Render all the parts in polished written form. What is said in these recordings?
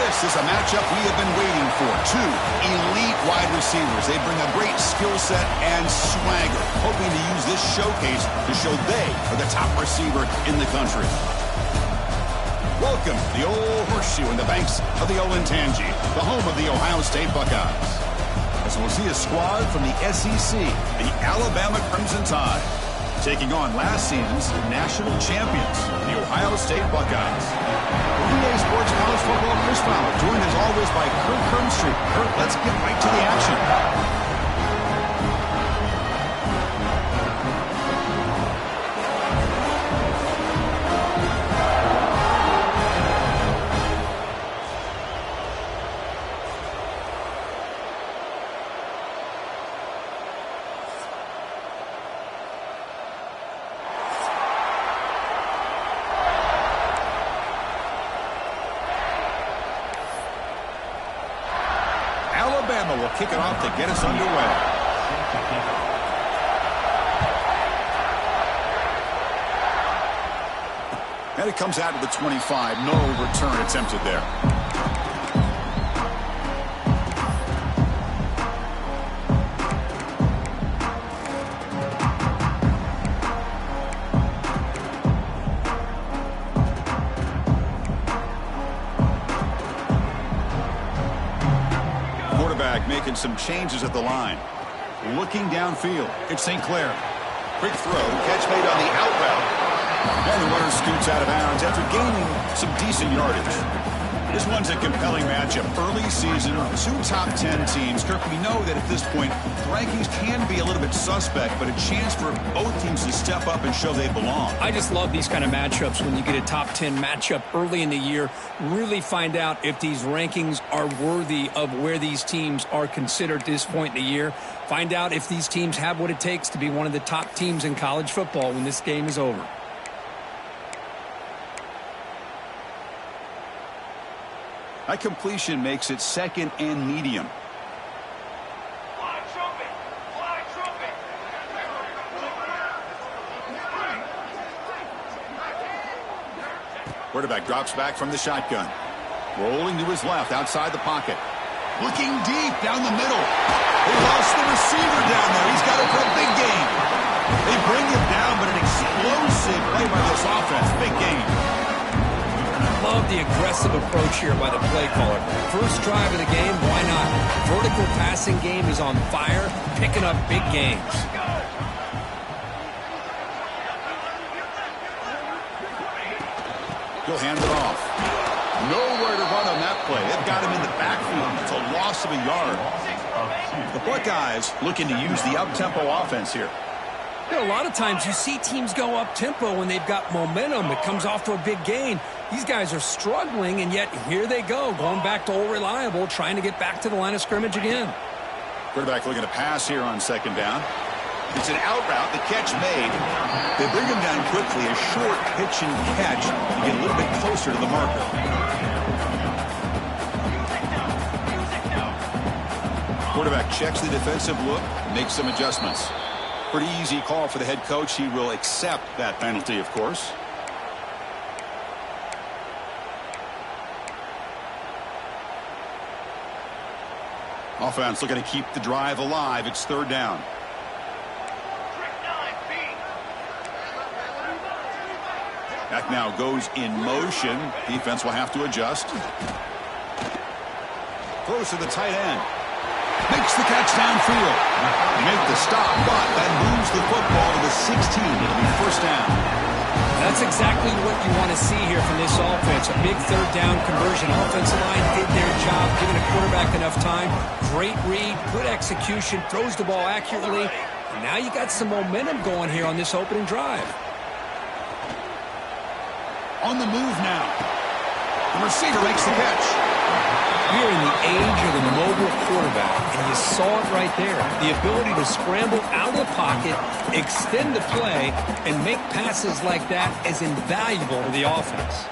This is a matchup we have been waiting for. Two elite wide receivers. They bring a great skill set and swagger, hoping to use this showcase to show they are the top receiver in the country. Welcome to the old horseshoe in the banks of the Olentangy, the home of the Ohio State Buckeyes. As we'll see a squad from the SEC, the Alabama Crimson Tide, taking on last season's national champions, the Ohio State Buckeyes. EA Sports College Football Chris Fowler, joined as always by Kurt Kernstreet. Kurt, let's get right to the action. Alabama will kick it off to get us underway. And it comes out to the 25. No return attempted there. Making some changes at the line. Looking downfield. It's St. Clair. Quick throw. Catch made on the out route. And the runner scoots out of bounds after gaining some decent yardage. This one's a compelling matchup. Early season, two top 10 teams. Kirk, we know that at this point, the rankings can be a little bit suspect, but a chance for both teams to step up and show they belong. I just love these kind of matchups when you get a top 10 matchup early in the year. Really find out if these rankings are worthy of where these teams are considered at this point in the year. Find out if these teams have what it takes to be one of the top teams in college football when this game is over. That completion makes it second and medium. Quarterback drops back from the shotgun. Rolling to his left outside the pocket. Looking deep down the middle. They lost the receiver down there. He's got it for a big game. They bring him down, but an explosive play by this offense. Big game. Love the aggressive approach here by the play caller. First drive of the game, why not? Vertical passing game is on fire, picking up big gains. He'll hand it off. Nowhere to run on that play. They've got him in the backfield. It's a loss of a yard. The Buckeyes looking to use the up-tempo offense here. You know, a lot of times you see teams go up-tempo when they've got momentum. It comes off to a big gain. These guys are struggling, and yet here they go, going back to old reliable, trying to get back to the line of scrimmage again. Quarterback looking to pass here on second down. It's an out route, the catch made. They bring him down quickly, a short pitch and catch to get a little bit closer to the marker. Quarterback checks the defensive look, makes some adjustments. Pretty easy call for the head coach. He will accept that penalty, of course. Offense looking to keep the drive alive. It's third down. Back now goes in motion. Defense will have to adjust. Throws to the tight end. Makes the catch downfield. Make the stop, but that moves the football to the 16. It'll be first down. That's exactly what you want to see here from this offense. A big third down conversion. Offensive line did their job, giving a quarterback enough time. Great read, good execution, throws the ball accurately. And now you got some momentum going here on this opening drive. On the move now. The receiver makes the catch. We're in the age of the mobile quarterback, and you saw it right there. The ability to scramble out of the pocket, extend the play, and make passes like that is invaluable to the offense.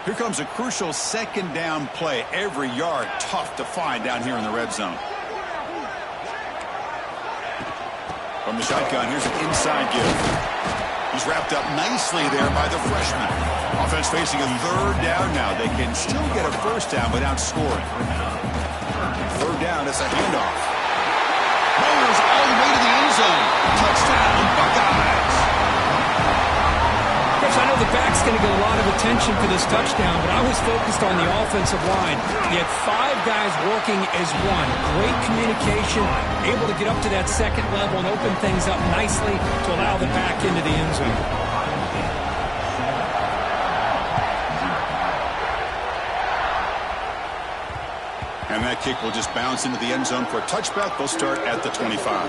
Here comes a crucial second down play. Every yard tough to find down here in the red zone. From the shotgun, here's an inside give. He's wrapped up nicely there by the freshman. Offense facing a third down now. They can still get a first down without scoring. Third down, it's a handoff. Rolls all the way to the end zone. Touchdown, Buckeyes. Chris, I know the back's going to get a lot of attention for this touchdown, but I was focused on the offensive line. You had 5 guys working as one. Great communication, able to get up to that second level and open things up nicely to allow the back into the end zone. And that kick will just bounce into the end zone for a touchback. They'll start at the 25.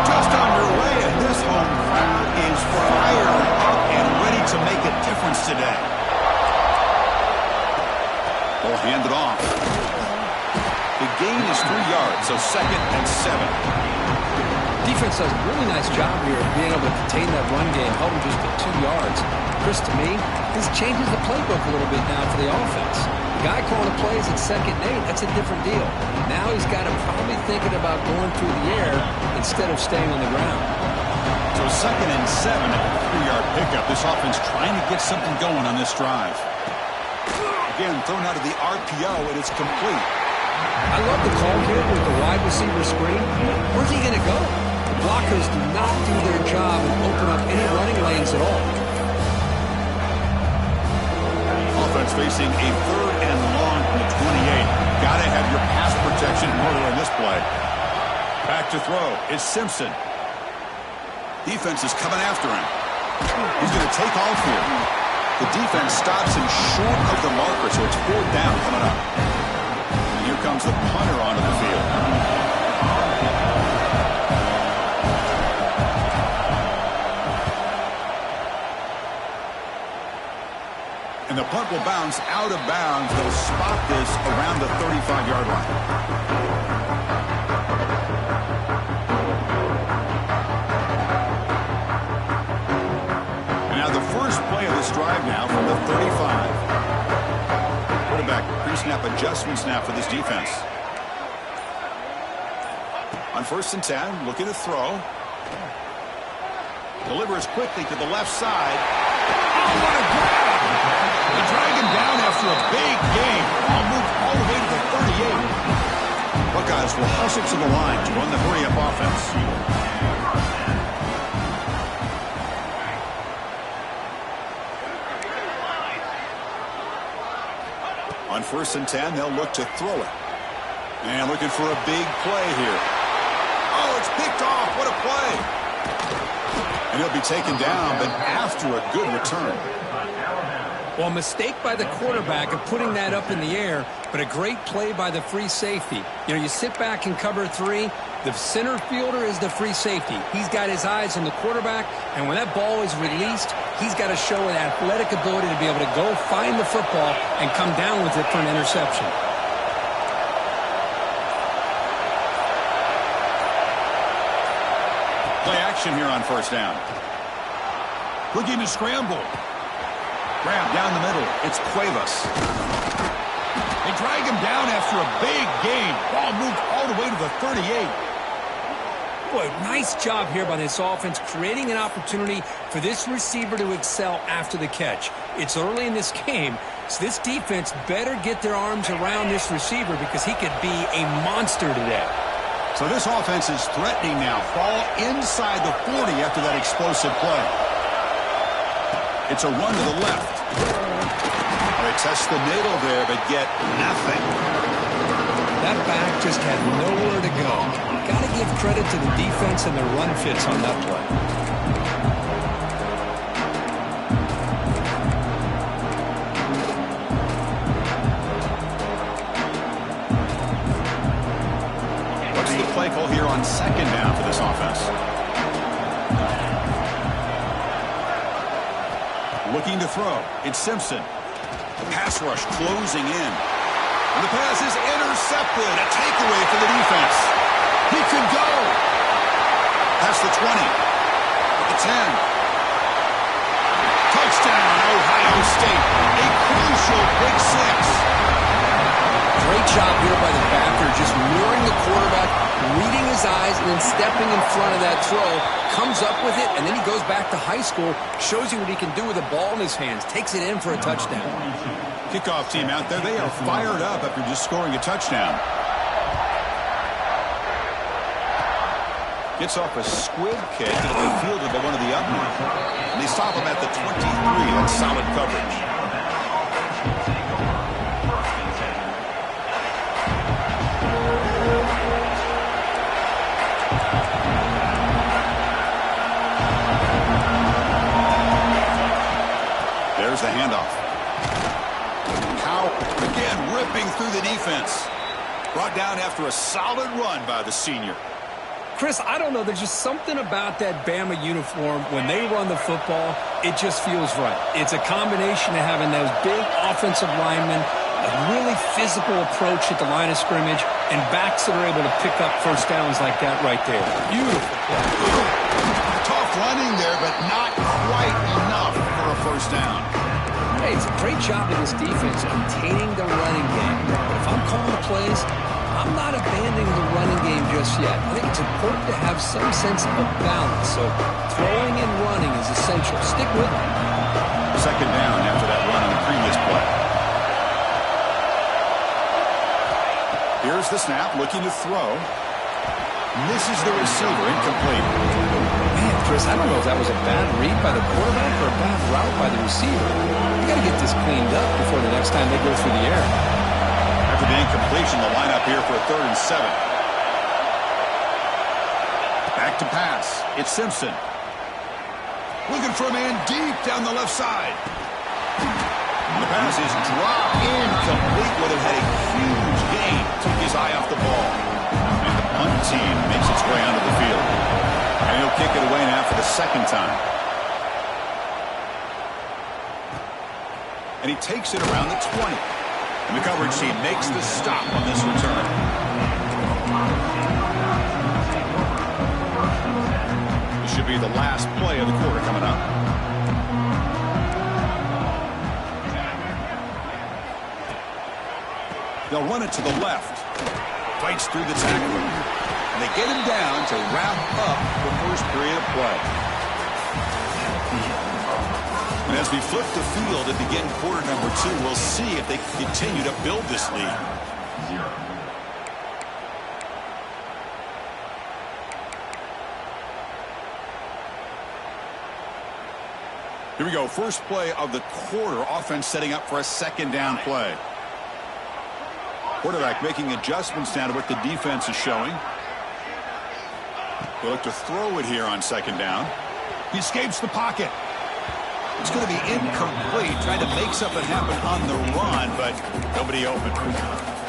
Just underway, and this home crowd is fired up and ready to make a difference today. They'll hand it off. The gain is 3 yards, so 2nd and 7. Defense does a really nice job here of being able to contain that run game, held him just to 2 yards. Chris, to me, this changes the playbook a little bit now for the offense. The guy calling the plays at 2nd and 8, that's a different deal. Now he's got to probably thinking about going through the air instead of staying on the ground. So 2nd and 7 at the 3-yard pickup. This offense trying to get something going on this drive. Again, thrown out of the RPO, and it's complete. I love the call here with the wide receiver screen. Where's he going to go? The blockers do not do their job and open up any running lanes at all. Offense facing a 3rd and long from the 28. Got to have your pass protection in order in this play. Back to throw. It's Simpson. Defense is coming after him. He's going to take off here. The defense stops him short of the marker, so it's 4th down coming up. And here comes the punter onto the field. And the punt will bounce out of bounds. They'll spot this around the 35-yard line. Play of this drive now from the 35. Quarterback pre-snap adjustment snap for this defense. On 1st and 10, looking to throw. Delivers quickly to the left side. Oh, what a grab! They drag him down after a big gain. Ball moved all the way to the 38. Buckeyes will hustle to the line to run the hurry-up offense. On 1st and 10, they'll look to throw it. And looking for a big play here. Oh, it's picked off. What a play. And he'll be taken down, but after a good return. Well, a mistake by the quarterback of putting that up in the air, but a great play by the free safety. You know, you sit back and cover 3. The center fielder is the free safety. He's got his eyes on the quarterback, and when that ball is released, he's got to show an athletic ability to be able to go find the football and come down with it for an interception. Play action here on 1st down. Looking to scramble. Grab down the middle. It's Cuevas. They drag him down after a big gain. Ball moved all the way to the 38. Boy, nice job here by this offense, creating an opportunity for this receiver to excel after the catch. It's early in this game, so this defense better get their arms around this receiver because he could be a monster today. So this offense is threatening now. Ball inside the 40 after that explosive play. It's a run to the left. They test the middle there, but get nothing. That back just had nowhere to go. Got to give credit to the defense and their run fits on that play. What's the play call here on 2nd down for this offense? Looking to throw. It's Simpson. Pass rush closing in. And the pass is intercepted. A takeaway for the defense. He can go. Past the 20. The 10. job here by the backer, just mirroring the quarterback, reading his eyes, and then stepping in front of that throw, comes up with it, and then he goes back to high school, shows you what he can do with a ball in his hands, takes it in for a touchdown. Kickoff team out there, they are fired up after just scoring a touchdown. Gets off a squib kick, and it'll be fielded by one of the upmen. And they stop him at the 23. That's solid coverage. There's the handoff. Cow again ripping through the defense. Brought down after a solid run by the senior. Chris, I don't know. There's just something about that Bama uniform. When they run the football, it just feels right. It's a combination of having those big offensive linemen, a really physical approach at the line of scrimmage, and backs that are able to pick up first downs like that right there. Beautiful. Tough running there, but not quite enough for a first down. Hey, it's a great job of this defense containing the running game. But if I'm calling the plays, I'm not abandoning the running game just yet. I think it's important to have some sense of balance. So throwing and running is essential. Stick with it. Second down after that run on the previous play. Here's the snap, looking to throw. Misses the receiver, incomplete. Man, Chris, I don't know if that was a bad read by the quarterback or a bad route by the receiver. You got to get this cleaned up before the next time they go through the air. After the incompletion, the lineup here for a 3rd and 7. Back to pass. It's Simpson. Looking for a man deep down the left side. The pass is dropped incomplete, where they had a huge gain. Took his eye off the ball. And the punt team makes its way onto the field. And he'll kick it away now for the 2nd time. And he takes it around the 20. And the coverage team makes the stop on this return. This should be the last play of the quarter coming up. They'll run it to the left. Fights through the tackle. And they get him down to wrap up the first period of play. And as we flip the field and begin quarter number 2, we'll see if they can continue to build this lead. Here we go. First play of the quarter. Offense setting up for a 2nd down play. Quarterback making adjustments now to what the defense is showing. They'll look to throw it here on 2nd down. He escapes the pocket. It's going to be incomplete, trying to make something happen on the run, but nobody open.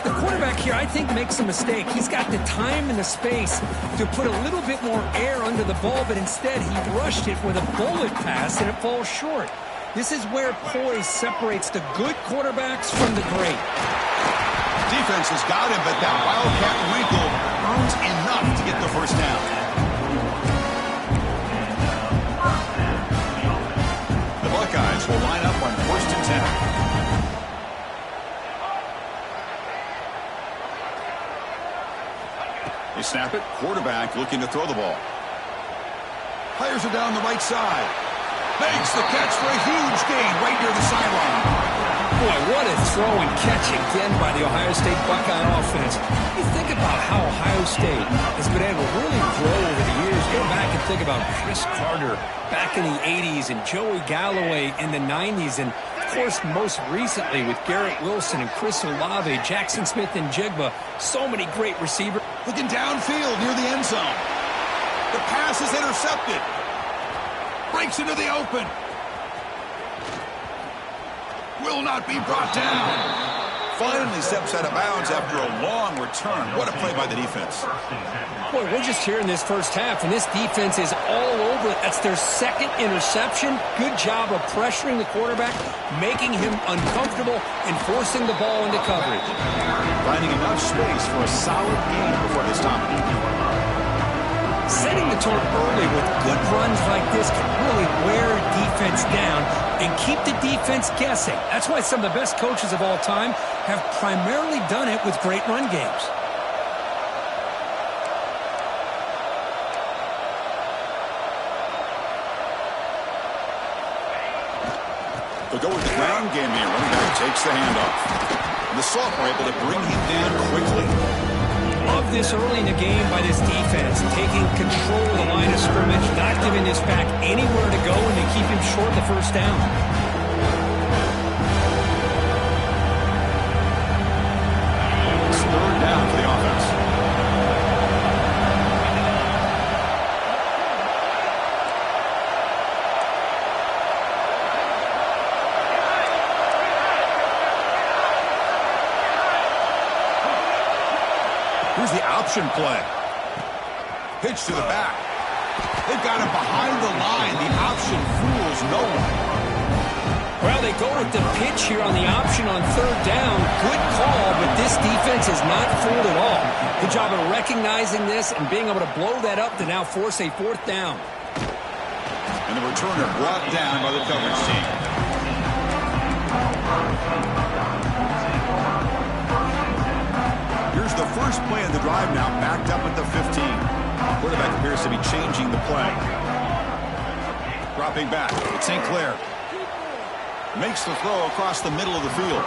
The quarterback here, I think, makes a mistake. He's got the time and the space to put a little bit more air under the ball, but instead he rushed it with a bullet pass, and it falls short. This is where poise separates the good quarterbacks from the great. Defense has got him, but that wildcat wrinkle earns enough to get the first down. Buckeyes will line up on 1st and 10. They snap it. Quarterback looking to throw the ball. Fires it down the right side. Makes the catch for a huge gain right near the sideline. Boy, what a throw and catch again by the Ohio State Buckeye offense. You think about how Ohio State has been able to really grow over the years. Go back and think about Chris Carter back in the 80s and Joey Galloway in the 90s. And, of course, most recently with Garrett Wilson and Chris Olave, Jackson Smith and Jigba. So many great receivers. Looking downfield near the end zone. The pass is intercepted. Breaks into the open. Will not be brought down. Finally steps out of bounds after a long return. What a play by the defense. Boy, we're just here in this first half, and this defense is all over it. That's their 2nd interception. Good job of pressuring the quarterback, making him uncomfortable, and forcing the ball into coverage. Finding enough space for a solid gain before they stop it. Setting the tone early with good runs like this can really wear a defense down. and keep the defense guessing. That's why some of the best coaches of all time have primarily done it with great run games. They'll go with the ground game here. Running back takes the handoff. And the sophomore able to bring him down quickly. Love this early in the game by this defense, taking control of the line of scrimmage, not giving this back anywhere to go, and they keep him short the first down. It's third down for the offense. Here's the option play. Pitch to the back. They've got it behind the line. The option fools no one. Well, they go with the pitch here on the option on third down. Good call, but this defense is not fooled at all. Good job of recognizing this and being able to blow that up to now force a fourth down. And the returner brought down by the coverage team. Here's the first play of the drive now, backed up at the 15. Quarterback appears to be changing the play. Dropping back, it's St. Clair. Makes the throw across the middle of the field.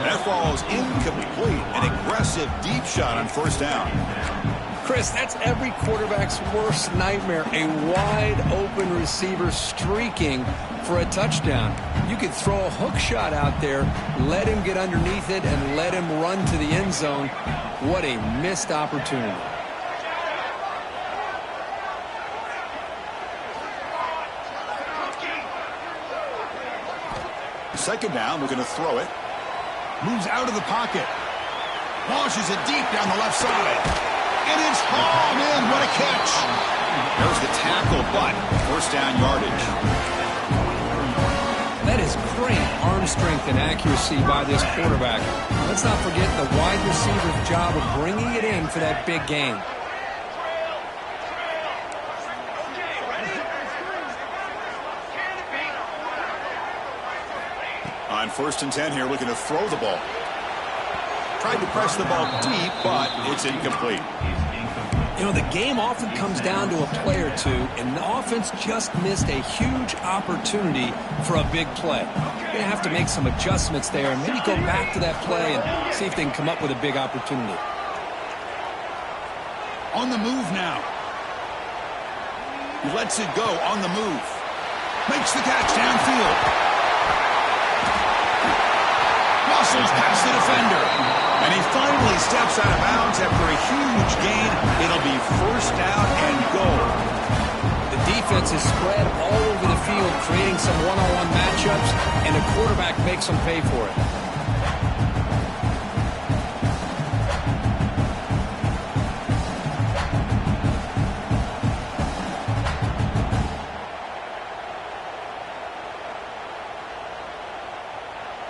That falls incomplete. An aggressive deep shot on first down. Chris, that's every quarterback's worst nightmare. A wide-open receiver streaking for a touchdown. You could throw a hook shot out there, let him get underneath it, and let him run to the end zone. What a missed opportunity. Second down, we're going to throw it. Moves out of the pocket. Launches it deep down the left side. And it's hauled in. What a catch. There's the tackle, but first down yardage. That is great arm strength and accuracy by this quarterback. Let's not forget the wide receiver's job of bringing it in for that big gain. On 1st and 10 here, looking to throw the ball. Tried to press the ball deep, but it's incomplete. You know, the game often comes down to a play or two, and the offense just missed a huge opportunity for a big play. You're going to have to make some adjustments there and maybe go back to that play and see if they can come up with a big opportunity. On the move now. He lets it go on the move. Makes the catch downfield. Muscles past the defender. And he finally steps out of bounds after a huge gain. It'll be first down and goal. The defense is spread all over the field, creating some one-on-one matchups, and the quarterback makes them pay for it.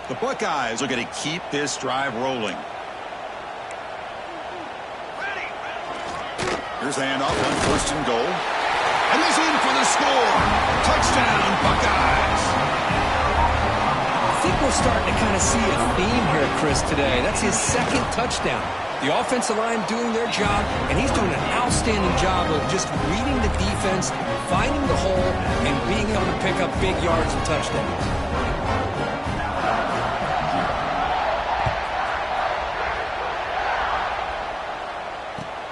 The Buckeyes are going to keep this drive rolling. Here's the handoff on 1st and goal. And he's in for the score. Touchdown, Buckeyes. I think we're starting to kind of see a theme here, Chris, today. That's his second touchdown. The offensive line doing their job, and he's doing an outstanding job of just reading the defense, finding the hole, and being able to pick up big yards and touchdowns.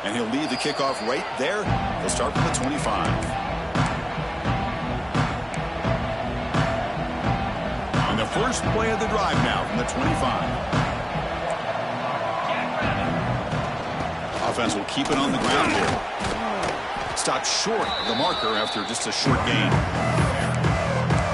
And he'll lead the kickoff right there. He'll start from the 25. And the first play of the drive now from the 25. Offense will keep it on the ground here. Stopped short of the marker after just a short gain.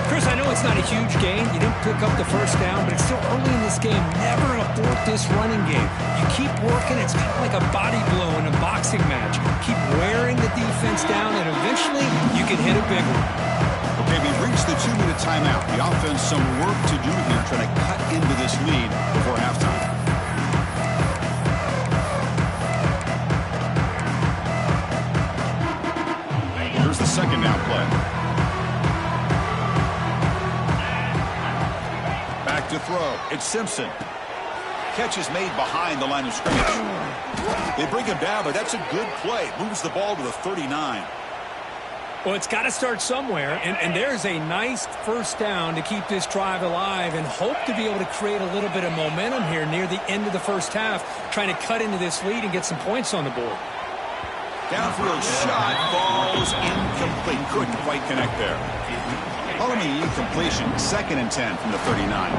Chris, I know it's not a huge gain. You didn't pick up the first down, but it's still early in this game. Never abort this running game. You keep working. It's kind of like a body blow in a boxing match. Keep wearing the defense down, and eventually you can hit a big one. Okay, we've reached the 2-minute timeout. The offense some work to do here, trying to cut into this lead before halftime. Here's the second down play. To throw, it's Simpson. Catch is made behind the line of scrimmage. They bring him down, but that's a good play. Moves the ball to the 39. Well, it's got to start somewhere, and there's a nice first down to keep this drive alive and hope to be able to create a little bit of momentum here near the end of the first half, trying to cut into this lead and get some points on the board. Downfield shot falls incomplete. Couldn't quite connect there. Following the incompletion, 2nd and 10 from the 39.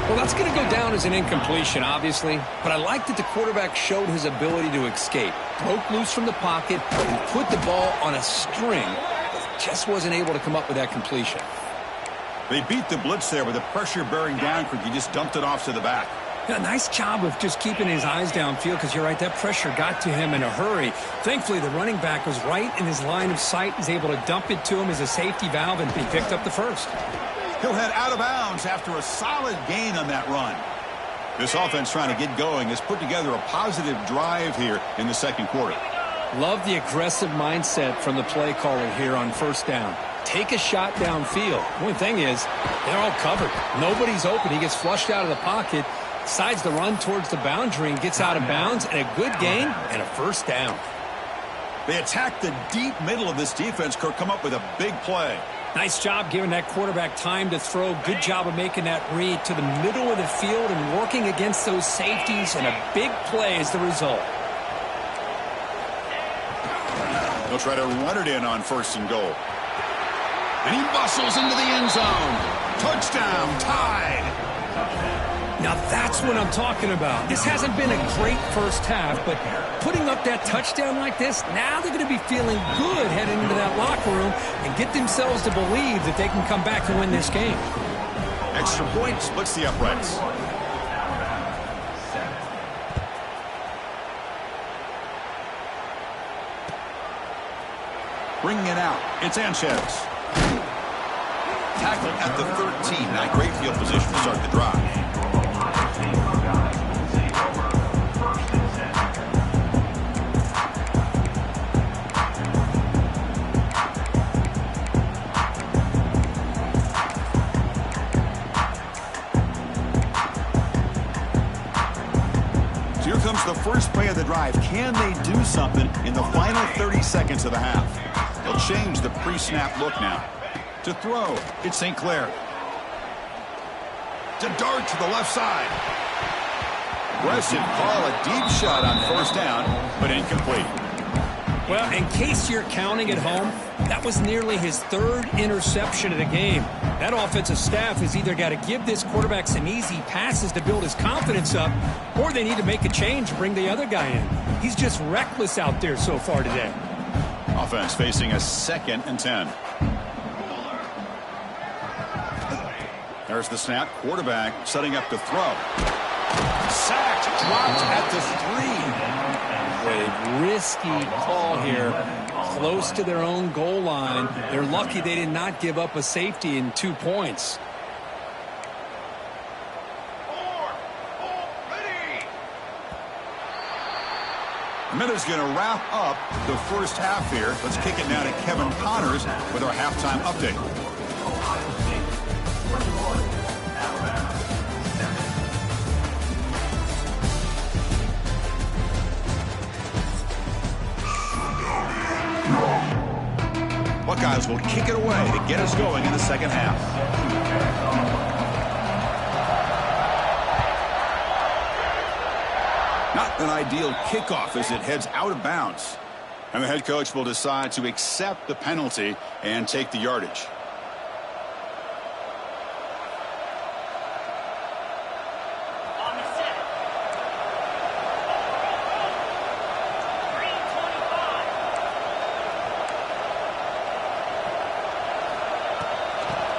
Well, that's going to go down as an incompletion, obviously, but I like that the quarterback showed his ability to escape, broke loose from the pocket, and put the ball on a string. Just wasn't able to come up with that completion. They beat the blitz there with the pressure bearing down. He just dumped it off to the back. Yeah, nice job of just keeping his eyes downfield, because you're right, that pressure got to him in a hurry. Thankfully, the running back was right in his line of sight, was able to dump it to him as a safety valve, and he picked up the first. He'll head out of bounds after a solid gain on that run. This offense trying to get going has put together a positive drive here in the second quarter. Love the aggressive mindset from the play caller here on first down. Take a shot downfield. The only thing is, they're all covered. Nobody's open. He gets flushed out of the pocket, decides to run towards the boundary and gets out of bounds, and a good gain and a first down. They attack the deep middle of this defense, Kirk, come up with a big play. Nice job giving that quarterback time to throw. Good job of making that read to the middle of the field and working against those safeties, and a big play is the result. They'll try to run it in on 1st and goal. And he bustles into the end zone. Touchdown, tied. Now that's what I'm talking about. This hasn't been a great first half, but putting up that touchdown like this, now they're going to be feeling good heading into that locker room and get themselves to believe that they can come back and win this game. Extra point splits the uprights. Bringing it out, it's Sanchez. Tackled at the 13. Not great field position to start the drive. So here comes the first play of the drive. Can they do something in the final 30 seconds of the half? They'll change the pre-snap look now. To throw, it's St. Clair. To dart to the left side. Aggressive call, a deep shot on first down, but incomplete. Well, in case you're counting at home, that was nearly his 3rd interception of the game. That offensive staff has either got to give this quarterback some easy passes to build his confidence up, or they need to make a change and bring the other guy in. He's just reckless out there so far today. Offense facing a 2nd and 10. There's the snap. Quarterback setting up to throw. Sacked. Dropped at the 3. A risky call here. Close to their own goal line. They're lucky they did not give up a safety in 2 points. Miller's going to wrap up the first half here. Let's kick it now to Kevin Connors with our halftime update. Buckeyes will kick it away to get us going in the second half. Not an ideal kickoff as it heads out of bounds. And the head coach will decide to accept the penalty and take the yardage.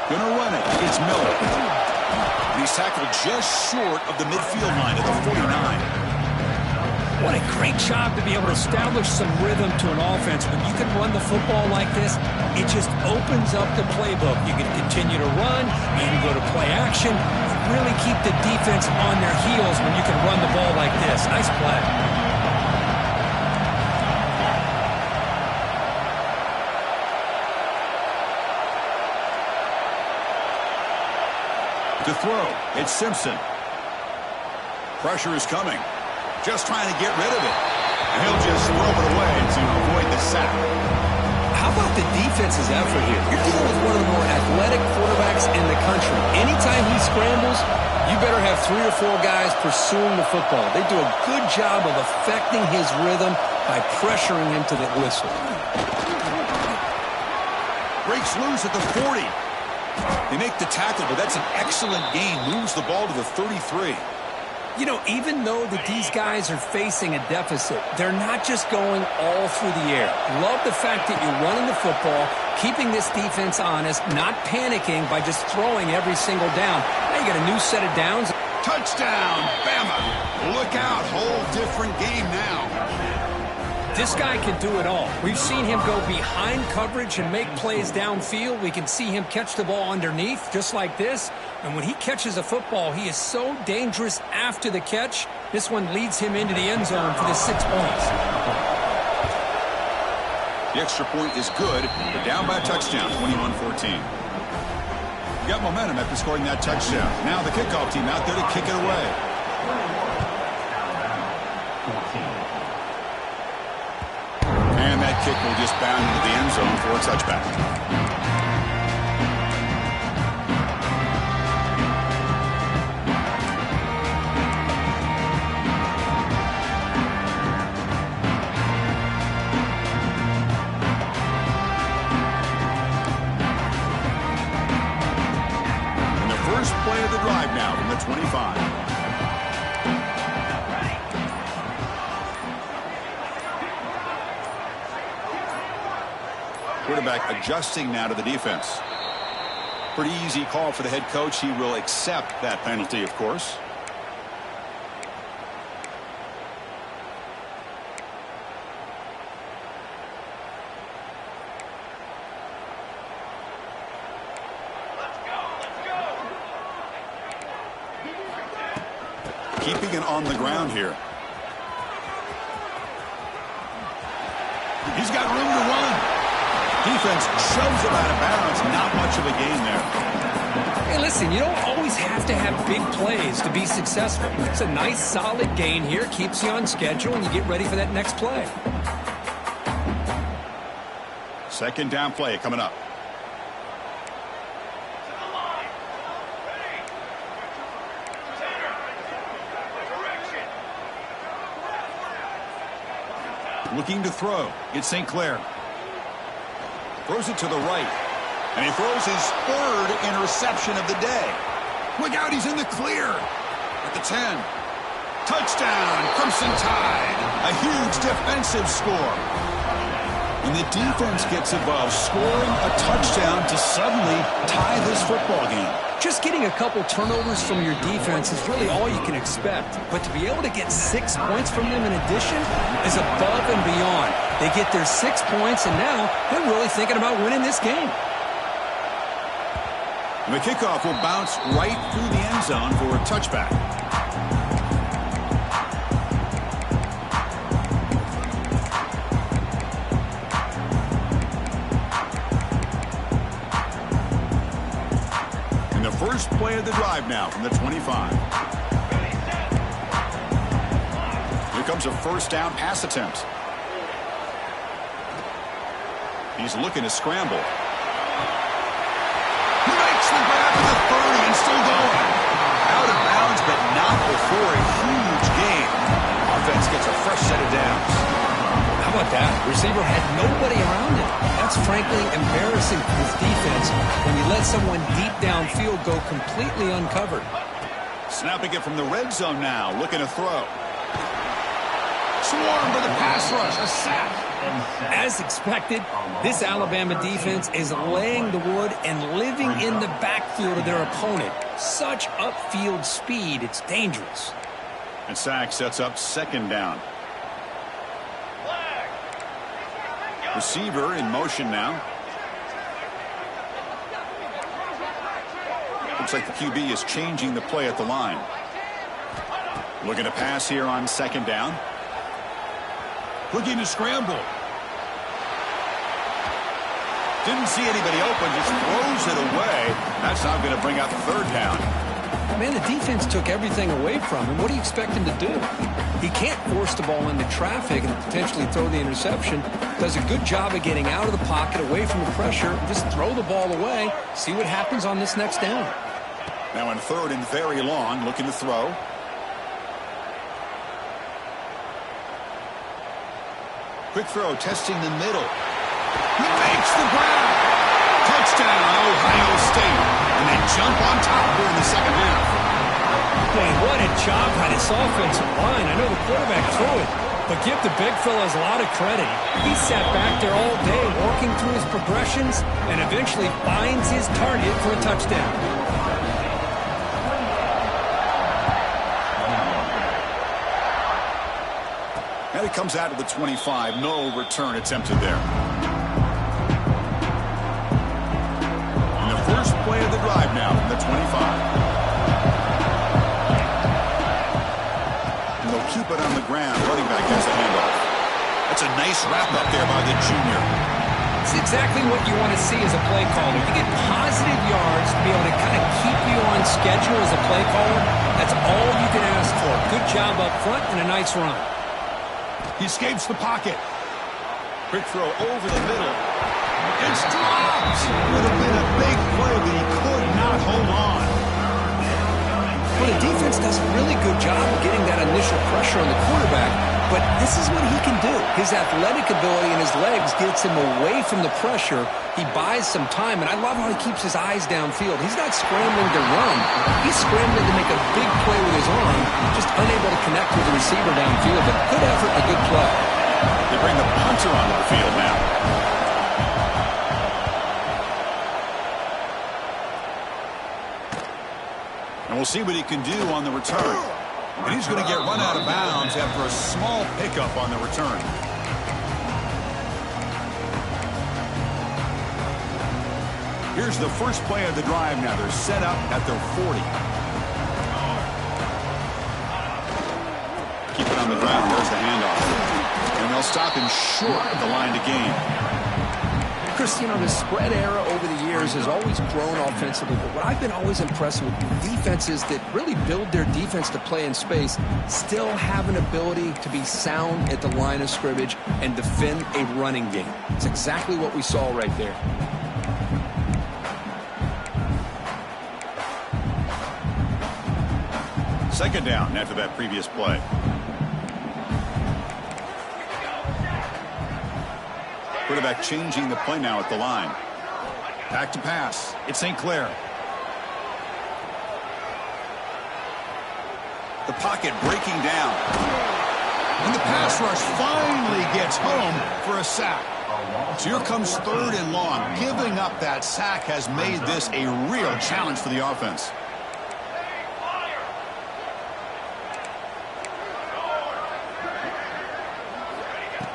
Gonna run it. It's Miller. And he's tackled just short of the midfield line at the 49. What a great job to be able to establish some rhythm to an offense. When you can run the football like this, it just opens up the playbook. You can continue to run, you can go to play action, really keep the defense on their heels when you can run the ball like this. Nice play. To throw, it's Simpson. Pressure is coming. Just trying to get rid of it. And he'll just throw it away to avoid the sack. How about the defense's effort here? You're dealing with one of the more athletic quarterbacks in the country. Anytime he scrambles, you better have 3 or 4 guys pursuing the football. They do a good job of affecting his rhythm by pressuring him to the whistle. Breaks loose at the 40. They make the tackle, but that's an excellent gain. Moves the ball to the 33. You know, even though that these guys are facing a deficit, they're not just going all through the air. Love the fact that you're running the football, keeping this defense honest, not panicking by just throwing every single down. Now you got a new set of downs. Touchdown, Bama. Look out, whole different game now. This guy can do it all. We've seen him go behind coverage and make plays downfield. We can see him catch the ball underneath, just like this. And when he catches a football, he is so dangerous after the catch. This one leads him into the end zone for the 6 points. The extra point is good. They're down by a touchdown, 21-14. You got momentum after scoring that touchdown. Now the kickoff team out there to kick it away. And that kick will just bound into the end zone for a touchback. And the first play of the drive now from the 25. Quarterback adjusting now to the defense. Pretty easy call for the head coach. He will accept that penalty, of course. Keeping it on the ground here. He's got room to run. Defense shoves him out of bounds. Not much of a gain there. Hey, listen, you don't always have to have big plays to be successful. It's a nice, solid gain here. Keeps you on schedule, and you get ready for that next play. Second down play coming up. Looking to throw. It's St. Clair. Throws it to the right. And he throws his third interception of the day. Look out, he's in the clear. At the 10. Touchdown, Crimson Tide. A huge defensive score. And the defense gets involved, scoring a touchdown to suddenly tie this football game. Just getting a couple turnovers from your defense is really all you can expect. But to be able to get 6 points from them in addition is above and beyond. They get their 6 points, and now they're really thinking about winning this game. And the kickoff will bounce right through the end zone for a touchback. And the first play of the drive now from the 25. Here comes a first down pass attempt. He's looking to scramble. He makes the grab at the 30 and still going. Out of bounds, but not before a huge gain. Offense gets a fresh set of downs. How about that? Receiver had nobody around him. That's frankly embarrassing for his defense when you let someone deep downfield go completely uncovered. Snapping it from the red zone now, looking to throw. Swarmed by the pass rush, a sack. As expected, this Alabama defense is laying the wood and living in the backfield of their opponent. Such upfield speed, it's dangerous. And sack sets up second down. Receiver in motion now. Looks like the QB is changing the play at the line. Looking to pass here on second down. Looking to scramble. Didn't see anybody open, just throws it away. That's not going to bring out the third down. Man, the defense took everything away from him. What do you expect him to do? He can't force the ball into traffic and potentially throw the interception. Does a good job of getting out of the pocket, away from the pressure, just throw the ball away, see what happens on this next down. Now in 3rd and very long, looking to throw. Quick throw, testing the middle. He makes the grab. Touchdown, Ohio State. And they jump on top here in the second half. Boy, what a job by this offensive line. I know the quarterback threw it, but give the big fellas a lot of credit. He sat back there all day working through his progressions and eventually finds his target for a touchdown. And it comes out of the 25. No return attempted there. And the first play of the drive now from the 25. Keep it on the ground. Running back gets a handoff. That's a nice wrap up there by the junior. It's exactly what you want to see as a play caller. You get positive yards to be able to kind of keep you on schedule as a play caller. That's all you can ask for. Good job up front and a nice run. He escapes the pocket. Quick throw over the middle. It's dropped. Would have been a big play, but he could not hold on. Well, the defense does a really good job of getting that initial pressure on the quarterback, but this is what he can do. His athletic ability and his legs gets him away from the pressure. He buys some time, and I love how he keeps his eyes downfield. He's not scrambling to run. He's scrambling to make a big play with his arm, just unable to connect with the receiver downfield, but good effort and a good play. They bring the punter onto the field now. And we'll see what he can do on the return. And he's going to get run out of bounds after a small pickup on the return. Here's the first play of the drive now. They're set up at their 40. Keep it on the ground. There's the handoff. And they'll stop him short of the line to gain. Chris, you know, the spread era over the years has always grown offensively, but what I've been always impressed with defenses that really build their defense to play in space still have an ability to be sound at the line of scrimmage and defend a running game. It's exactly what we saw right there. Second down after that previous play. Quarterback changing the play now at the line. Back to pass. It's St. Clair. The pocket breaking down. And the pass rush finally gets home for a sack. So here comes 3rd and long. Giving up that sack has made this a real challenge for the offense.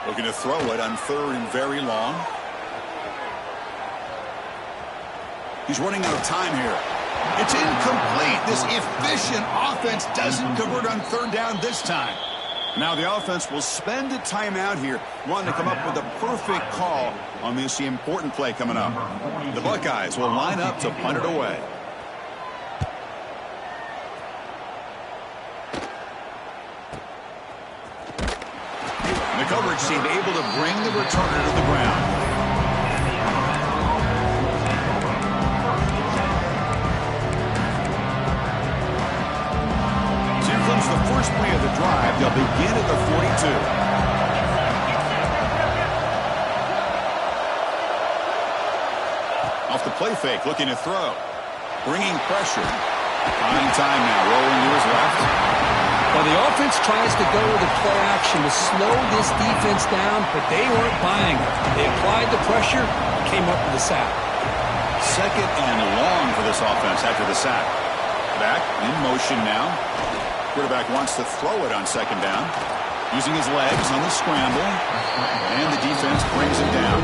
Looking to throw it on 3rd and very long. He's running out of time here. It's incomplete. This efficient offense doesn't convert on 3rd down this time. Now the offense will spend a timeout here, wanting to come up with a perfect call on this important play coming up. The Buckeyes will line up to punt it away. The coverage team able to bring the returner to the ground. So here comes the first play of the drive. They'll begin at the 42. Off the play fake, looking to throw. Bringing pressure. Buying time now, rolling to his left. Well, the offense tries to go with the play action to slow this defense down, but they weren't buying it. They applied the pressure, came up with a sack. Second and long for this offense after the sack. Back in motion now. Quarterback wants to throw it on 2nd down. Using his legs on the scramble. And the defense brings him down.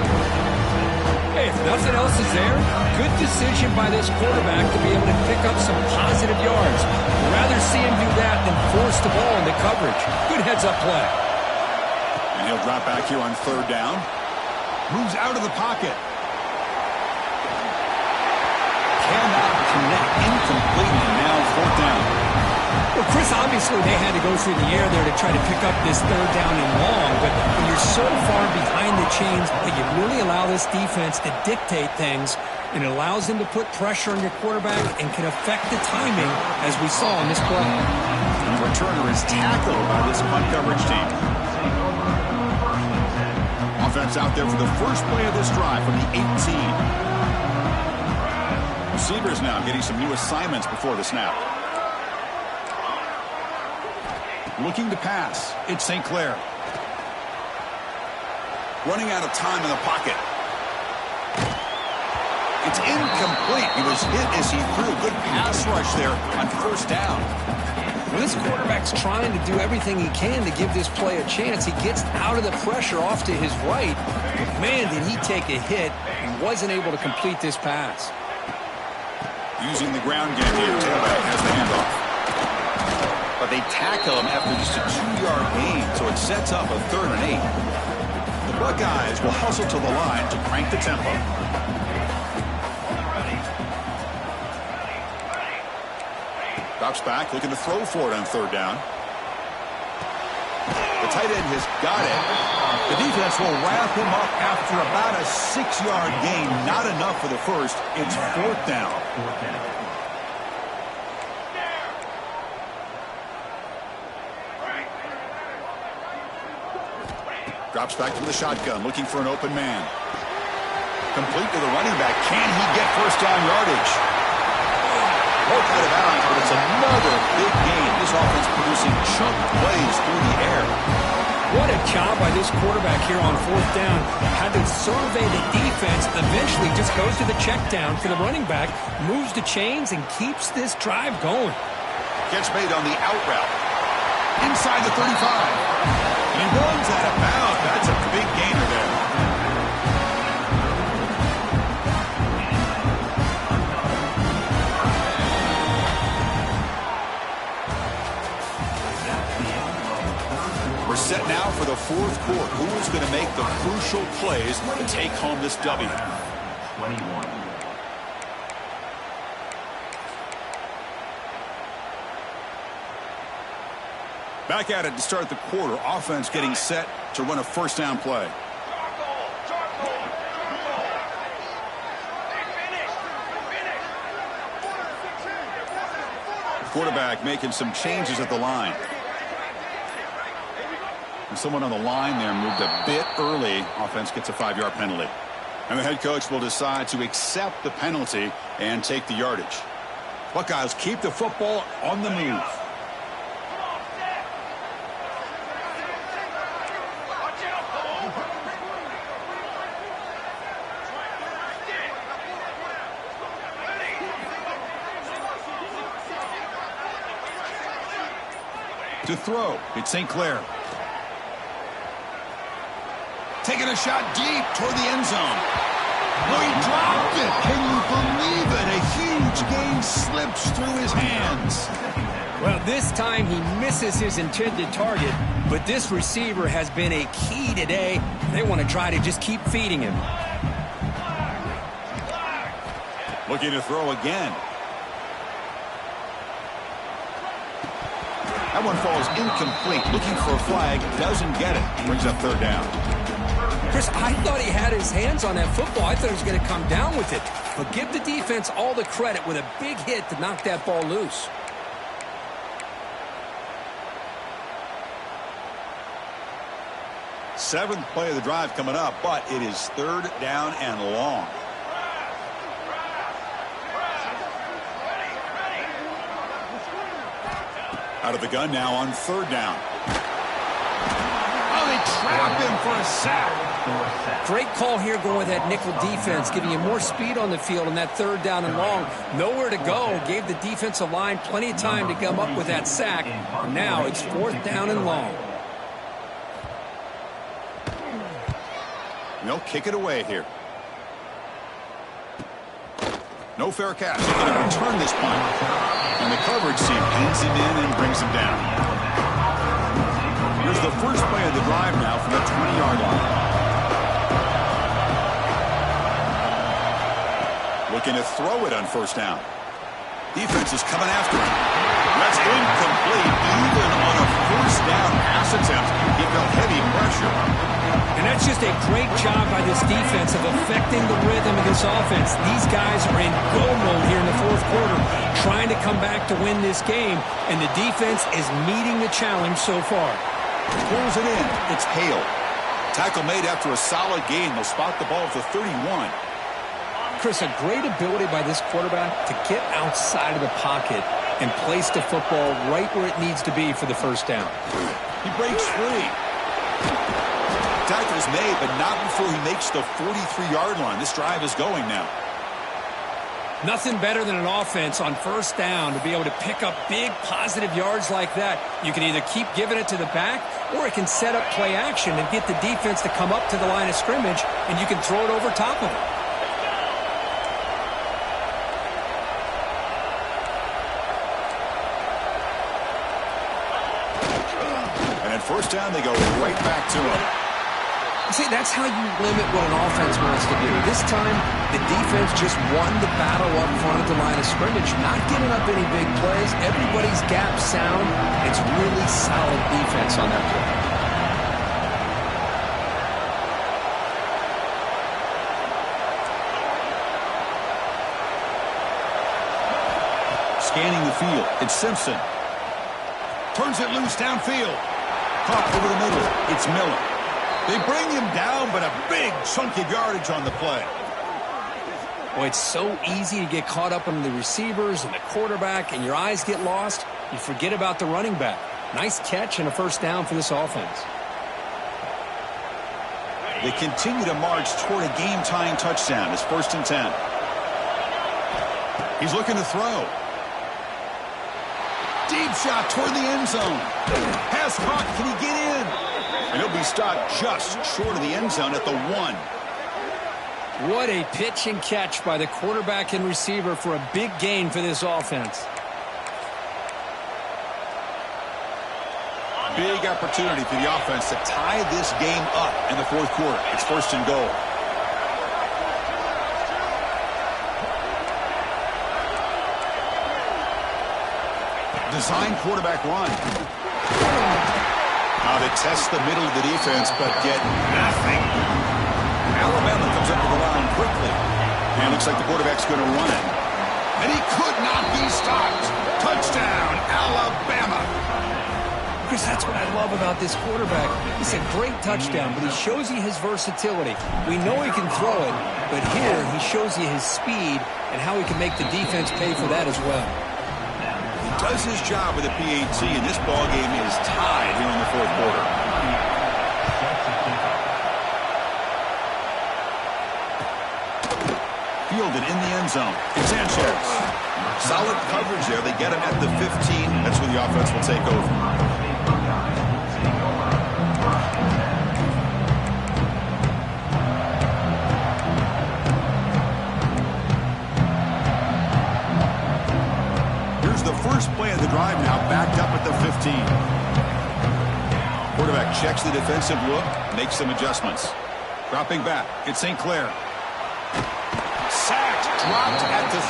Hey, if nothing else is there, good decision by this quarterback to be able to pick up some positive yards. I'd rather see him do that than force the ball into coverage. Good heads-up play. And he'll drop back here on 3rd down. Moves out of the pocket. Cannot connect, incomplete, and now fourth down. Well, Chris, obviously they had to go through the air there to try to pick up this third down and long, but when you're so far behind the chains that you really allow this defense to dictate things, and it allows them to put pressure on your quarterback and can affect the timing, as we saw in this play. And the returner is tackled by this punt coverage team. Offense out there for the first play of this drive from the 18. Receivers now getting some new assignments before the snap. Looking to pass. It's St. Clair. Running out of time in the pocket. It's incomplete. He was hit as he threw. Good pass rush there on first down. Well, this quarterback's trying to do everything he can to give this play a chance. He gets out of the pressure off to his right. But man, did he take a hit and wasn't able to complete this pass. Using the ground game here. Tailback has the handoff. But they tackle him after just a 2-yard gain, so it sets up a 3rd and 8. The Buckeyes will hustle to the line to crank the tempo. Drops back, looking to throw for it on 3rd down. The tight end has got it. The defense will wrap him up after about a 6-yard gain. Not enough for the first. It's 4th down. Drops back to the shotgun, looking for an open man. Complete to the running back. Can he get first down yardage? Both out of bounds, but it's another big game. This offense producing chunk plays through the air. What a job by this quarterback here on 4th down. Had to survey the defense, eventually just goes to the check down for the running back, moves the chains, and keeps this drive going. Gets made on the out route. Inside the 35. He runs out of bounds. That's a big gainer there. We're set now for the 4th quarter. Who is going to make the crucial plays to take home this W? 21. Back at it to start the quarter. Offense getting set to run a first down play. Quarterback making some changes at the line. And someone on the line there moved a bit early. Offense gets a 5-yard penalty. And the head coach will decide to accept the penalty and take the yardage. Buckeyes keep the football on the move. To throw, it's St. Clair. Taking a shot deep toward the end zone. Oh, he dropped it. Can you believe it? A huge gain slips through his hands. Well, this time he misses his intended target, but this receiver has been a key today. They want to try to just keep feeding him. Looking to throw again. That one falls incomplete. Looking for a flag. Doesn't get it. Brings up 3rd down. Chris, I thought he had his hands on that football. I thought he was going to come down with it. But give the defense all the credit with a big hit to knock that ball loose. Seventh play of the drive coming up, but it is 3rd down and long. Out of the gun now on 3rd down. Oh, they trap him for a sack. Great call here going with that nickel defense, giving you more speed on the field on that 3rd down and long. Nowhere to go. Gave the defensive line plenty of time to come up with that sack. And now it's 4th down and long. They'll kick it away here. No fair catch. They're going to return this punt. And the coverage team pins him in and brings him down. Here's the first play of the drive now from the 20-yard line. Looking to throw it on first down. Defense is coming after him. That's incomplete. Even on a first down pass attempt, he felt heavy pressure. And that's just a great job by this defense of affecting the rhythm of this offense. These guys are in go mode here in the fourth quarter, trying to come back to win this game, and the defense is meeting the challenge so far. Pulls it in. It's Hale. Tackle made after a solid gain. They'll spot the ball at the 31. Chris, a great ability by this quarterback to get outside of the pocket and place the football right where it needs to be for the first down. He breaks free. Tackle's made, but not before he makes the 43-yard line. This drive is going now. Nothing better than an offense on first down to be able to pick up big positive yards like that. You can either keep giving it to the back, or it can set up play action and get the defense to come up to the line of scrimmage, and you can throw it over top of it. And at first down, they go right back to him. See, that's how you limit what an offense wants to do. This time, the defense just won the battle up front at the line of scrimmage, not giving up any big plays. Everybody's gap sound. It's really solid defense on that play. Scanning the field. It's Simpson. Turns it loose downfield. Caught over the middle. It's Miller. They bring him down, but a big chunk of yardage on the play. Boy, it's so easy to get caught up on the receivers and the quarterback, and your eyes get lost. You forget about the running back. Nice catch and a first down for this offense. They continue to march toward a game-tying touchdown. It's 1st and 10. He's looking to throw. Deep shot toward the end zone. Pass caught. Can he get in? And he'll be stopped just short of the end zone at the 1. What a pitch and catch by the quarterback and receiver for a big gain for this offense. Big opportunity for the offense to tie this game up in the fourth quarter. It's 1st and goal. Design quarterback run. Now they test the middle of the defense, but get nothing. Alabama comes up to the line quickly. And it looks like the quarterback's going to run it. And he could not be stopped. Touchdown, Alabama. Chris, that's what I love about this quarterback. It's a great touchdown, but he shows you his versatility. We know he can throw it, but here he shows you his speed and how he can make the defense pay for that as well. Does his job with the PAT, and this ball game is tied here in the fourth quarter. Fielded in the end zone. It's Sanchez. Solid coverage there. They get him at the 15. That's where the offense will take over. First play of the drive now, backed up at the 15. Quarterback checks the defensive look, makes some adjustments. Dropping back, it's St. Clair. Sacked, dropped at the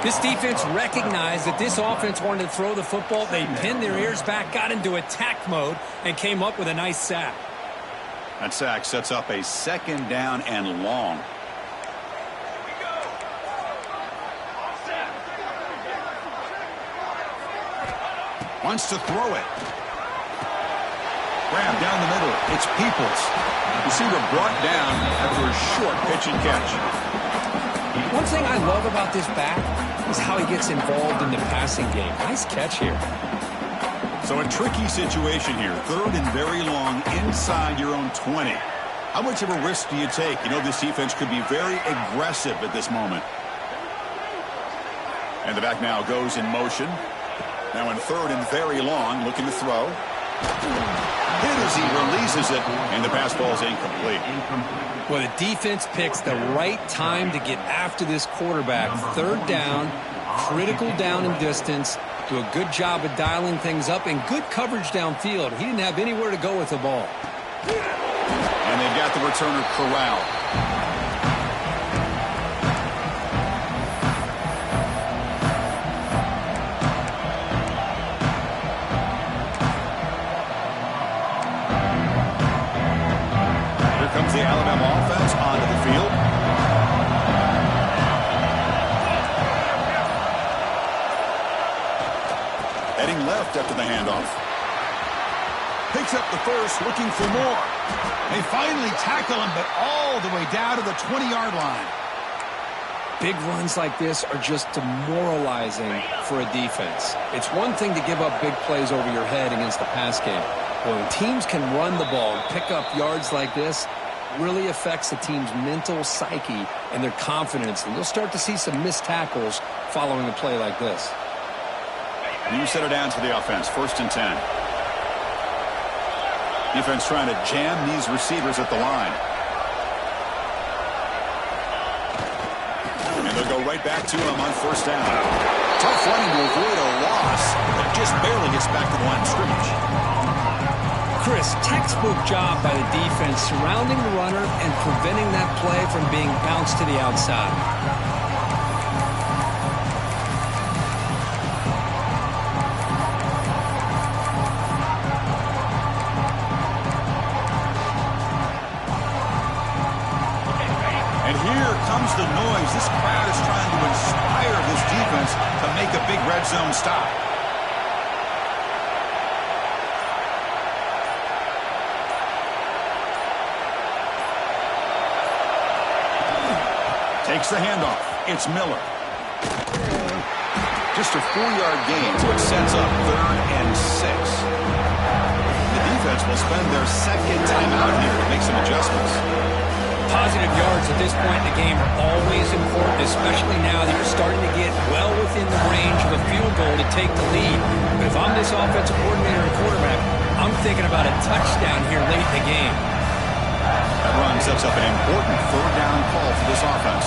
3. This defense recognized that this offense wanted to throw the football. They pinned their ears back, got into attack mode, and came up with a nice sack. That sack sets up a 2nd down and long. Wants to throw it. Grab down the middle. It's Peoples. Receiver brought down after a short pitch and catch. One thing I love about this back is how he gets involved in the passing game. Nice catch here. So a tricky situation here. 3rd and very long inside your own 20. How much of a risk do you take? You know this defense could be very aggressive at this moment. And the back now goes in motion. Now in 3rd and very long, looking to throw. Hit as he releases it, and the pass ball is incomplete. Well, the defense picks the right time to get after this quarterback. 3rd down, critical down and distance. Do a good job of dialing things up, and good coverage downfield. He didn't have anywhere to go with the ball. And they've got the returner corralled. Heading left after the handoff. Picks up the first, looking for more. They finally tackle him, but all the way down to the 20-yard line. Big runs like this are just demoralizing for a defense. It's one thing to give up big plays over your head against the pass game. But when teams can run the ball and pick up yards like this, really affects the team's mental psyche and their confidence. And you'll start to see some missed tackles following a play like this. You set it down to the offense, 1st and 10. Defense trying to jam these receivers at the line. And they'll go right back to him on 1st down. Tough running to avoid a loss, but just barely gets back to the line of scrimmage. Chris, textbook job by the defense surrounding the runner and preventing that play from being bounced to the outside. And here comes the noise. This crowd is trying to inspire this defense to make a big red zone stop. Takes the handoff. It's Miller. Just a 4-yard gain, so it sets up 3rd and 6. The defense will spend their second time out here to make some adjustments. Positive yards at this point in the game are always important, especially now that you're starting to get well within the range of a field goal to take the lead. But if I'm this offensive coordinator and quarterback, I'm thinking about a touchdown here late in the game. That run sets up an important 3rd down call for this offense.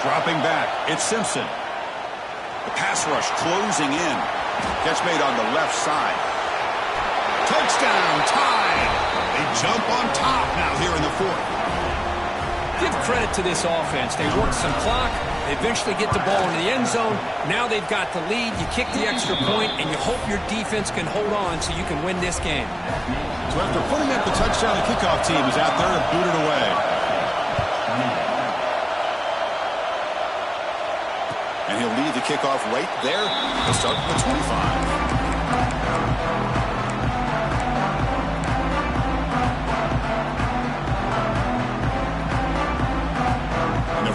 Dropping back, it's Simpson. The pass rush closing in. Catch made on the left side. Touchdown, tied. They jump on top now here in the 4th. Give credit to this offense. They work some clock. They eventually get the ball into the end zone. Now they've got the lead. You kick the extra point, and you hope your defense can hold on so you can win this game. So after putting up the touchdown, the kickoff team is out there to boot it away. And he'll lead the kickoff right there. He'll start from the 25.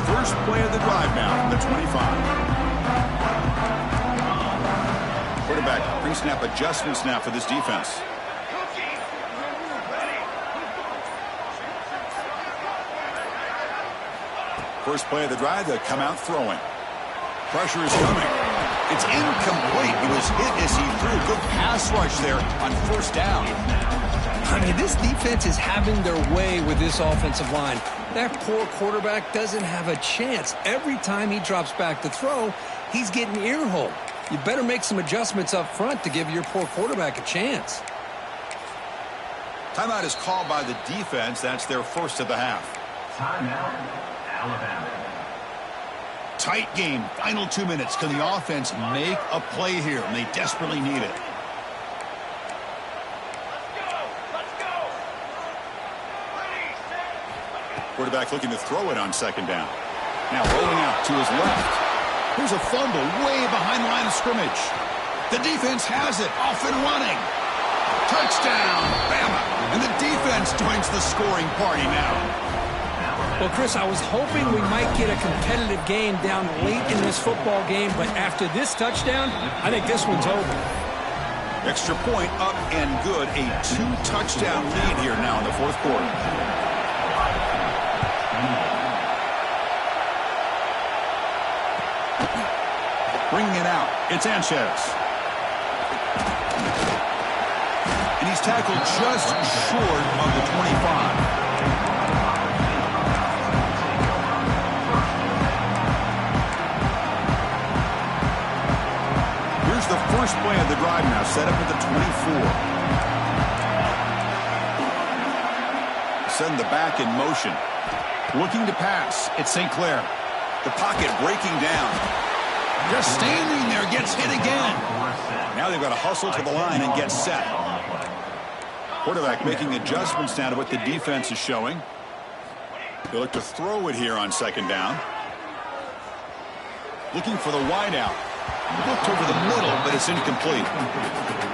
First play of the drive now from the 25. Quarterback pre-snap adjustments now for this defense. First play of the drive, they come out throwing. Pressure is coming. It's incomplete. He was hit as he threw. Good pass rush there on 1st down. I mean, this defense is having their way with this offensive line. That poor quarterback doesn't have a chance. Every time he drops back to throw, he's getting earholed. You better make some adjustments up front to give your poor quarterback a chance. Timeout is called by the defense. That's their 1st of the half. Timeout, Alabama. Tight game. Final 2 minutes. Can the offense make a play here? And they desperately need it. Quarterback looking to throw it on 2nd down. Now rolling out to his left. Here's a fumble way behind the line of scrimmage. The defense has it. Off and running. Touchdown, Bama. And the defense joins the scoring party now. Well, Chris, I was hoping we might get a competitive game down late in this football game, but after this touchdown, I think this one's over. Extra point up and good. A 2-touchdown lead here now in the 4th quarter. Bringing it out, it's Sanchez. And he's tackled just short of the 25. Here's the first play of the drive now, set up at the 24. Send the back in motion. Looking to pass, it's St. Clair. The pocket breaking down. Just standing there, gets hit again. Now they've got to hustle to the line and get set. Quarterback making adjustments now to what the defense is showing. They look to throw it here on second down. Looking for the wide out. Looked over the middle, but it's incomplete.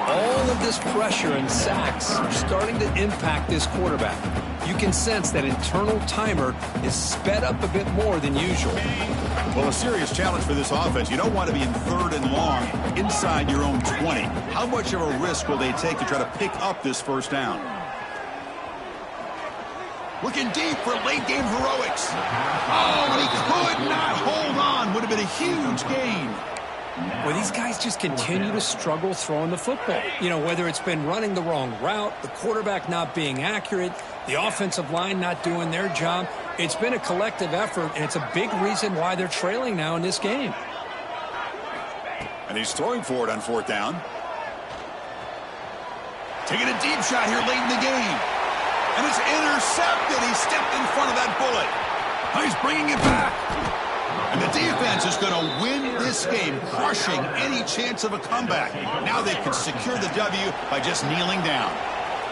All of this pressure and sacks are starting to impact this quarterback. You can sense that internal timer is sped up a bit more than usual. Well, a serious challenge for this offense. You don't want to be in 3rd and long inside your own 20. How much of a risk will they take to try to pick up this first down? Looking deep for late game heroics. Oh, and he could not hold on. Would have been a huge gain. Well, these guys just continue to struggle throwing the football. You know, whether it's been running the wrong route, the quarterback not being accurate, the offensive line not doing their job. It's been a collective effort, and it's a big reason why they're trailing now in this game. And he's throwing for it on 4th down. Taking a deep shot here late in the game. And it's intercepted. He stepped in front of that bullet. Oh, he's bringing it back. And the defense is going to win this game, crushing any chance of a comeback. Now they can secure the W by just kneeling down.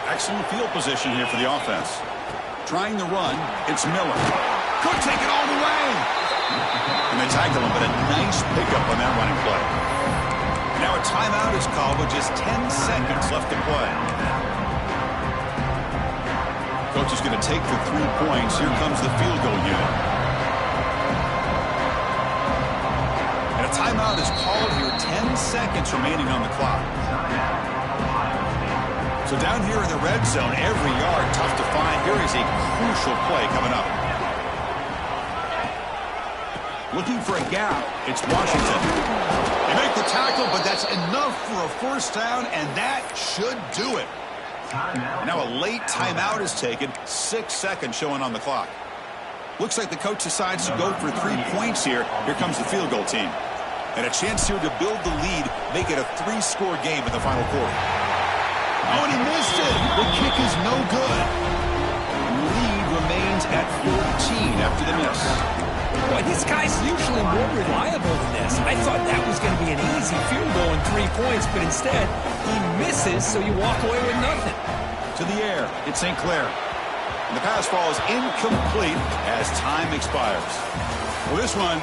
Excellent field position here for the offense. Trying the run, it's Miller. Could take it all the way. And they tackle him, but a nice pickup on that running play. Now a timeout is called with just 10 seconds left to play. Coach is going to take the 3 points. Here comes the field goal unit. And a timeout is called here. 10 seconds remaining on the clock. So down here in the red zone, every yard tough to find. Here is a crucial play coming up. Looking for a gap. It's Washington. They make the tackle, but that's enough for a first down, and that should do it. Now a late timeout is taken. 6 seconds showing on the clock. Looks like the coach decides to go for 3 points here. Here comes the field goal team. And a chance here to build the lead, make it a 3-score game in the final quarter. Oh, and he missed it. The kick is no good. Lead remains at 14 after the miss. Boy, this guy's usually more reliable than this. I thought that was going to be an easy field goal and 3 points, but instead he misses, so you walk away with nothing. To the air, it's St. Clair. And the pass falls incomplete as time expires. Well, this one,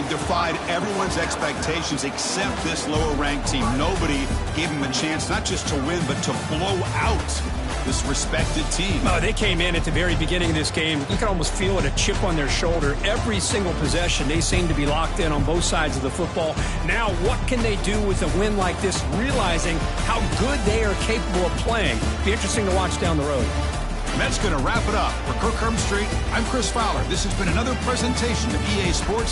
defied everyone's expectations except this lower-ranked team. Nobody gave them a chance not just to win, but to blow out this respected team. Oh, they came in at the very beginning of this game. You can almost feel it, a chip on their shoulder. Every single possession, they seem to be locked in on both sides of the football. Now, what can they do with a win like this, realizing how good they are capable of playing? Be interesting to watch down the road. And that's going to wrap it up. For Kirk Street, I'm Chris Fowler. This has been another presentation of EA Sports.